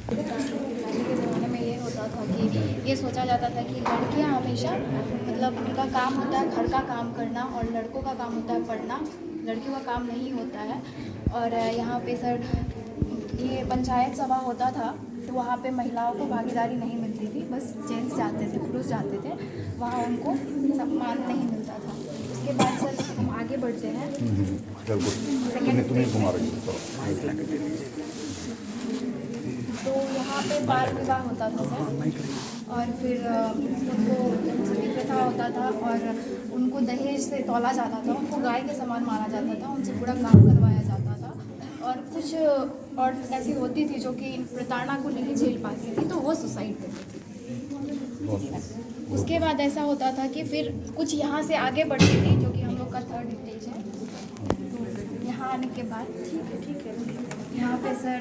पहले के ज़माने में ये होता था कि ये सोचा जाता था कि लड़कियां हमेशा मतलब उनका काम होता है घर का काम करना और लड़कों का काम होता है पढ़ना, लड़कियों का काम नहीं होता है। और यहाँ पे सर ये पंचायत सभा होता था तो वहाँ पे महिलाओं को भागीदारी नहीं मिलती थी, बस जेंट्स जाते थे, पुरुष जाते थे, वहाँ उनको सम्मान नहीं मिलता था। उसके बाद सर हम आगे बढ़ते हैं सेकेंड तो यहाँ पे बाल विवाह होता था सर, और फिर उनको सती प्रथा होता था और उनको दहेज से तौला जाता था, उनको गाय के समान माना जाता था, उनसे पूरा काम करवाया जाता था। और कुछ और ऐसी होती थी जो कि प्रताड़ना को नहीं झेल पाती थी तो वो सुसाइड करती थी। उसके बाद ऐसा होता था कि फिर कुछ यहाँ से आगे बढ़ती थी जो कि हम लोग का थर्ड स्टेज है। तो यहाँ आने के बाद ठीक है यहाँ पे सर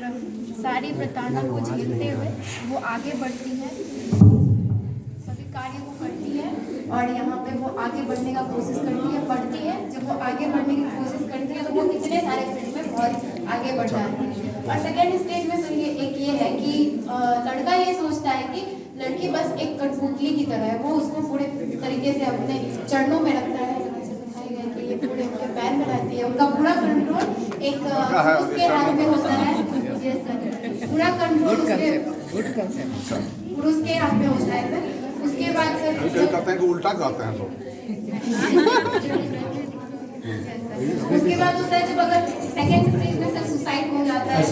सारी प्रताड़ना को झेलते हुए वो आगे बढ़ती है, सभी कार्य को करती है और यहाँ पे वो आगे बढ़ने का कोशिश करती है, पढ़ती है। जब वो आगे बढ़ने की कोशिश करती है तो वो कितने सारे फील्ड में बहुत आगे बढ़ जाती है। और सेकेंड स्टेज में सर ये है कि लड़का ये सोचता है कि लड़की बस एक कठपुतली की तरह है, वो उसको पूरे तरीके से अपने चरणों में रखता है, कि ये पूरे उनके पैर में रहती है, उनका पूरा कंट्रोल एक उसके हाथ में होता है। पूरा कंट्रोल पुरुष के हाथ में होता है सर। उसके बाद सर कहते हैं कि उल्टा कहते हैं लोग। उसके बाद होता है जब अगर सेकेंड स्टेज में सर सुसाइड हो जाता है,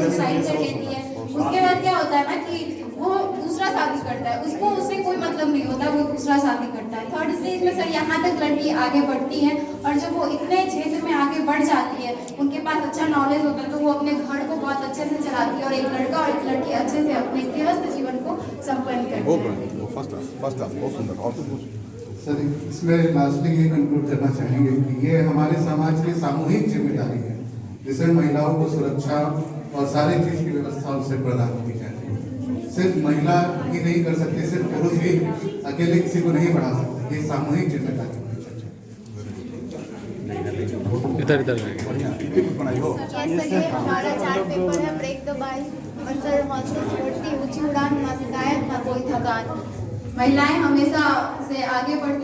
सुसाइड कर लेती है। उसके बाद क्या होता है ना कि वो दूसरा शादी करता है, उसको उससे कोई मतलब नहीं होता, वो दूसरा शादी करता है। थर्ड स्टेज में सर यहाँ तक लड़की आगे बढ़ती है और जब वो इतने क्षेत्र में आगे बढ़ जाती है, उनके पास अच्छा नॉलेज होता है तो वो अपने घर को बहुत अच्छे से चलाती है और एक लड़का और एक लड़की अच्छे से अपने गृहस्थ जीवन को संपन्न करते हैं। फर्स्ट बहुत सुंदर। और कुछ सर इसमें लास्टली ये कंक्लूड करना चाहेंगे कि ये हमारे समाज की सामूहिक जिम्मेदारी है जिसे महिलाओं को सुरक्षा और सारी चीज की व्यवस्था उनसे प्रदान की जाती है। सिर्फ महिला ही नहीं कर सकती, सिर्फ पुरुष भी अकेले किसी को नहीं बढ़ा सकते, ये सामूहिक जिम्मेदारी है। इधर बनाई हो। ये हमारा 4 पेपर है, ब्रेक द बाइस और सर हौसला ऊंची उड़ान, ना शिकायत ना कोई थकान। महिलाएं हमेशा से आगे बढ़ती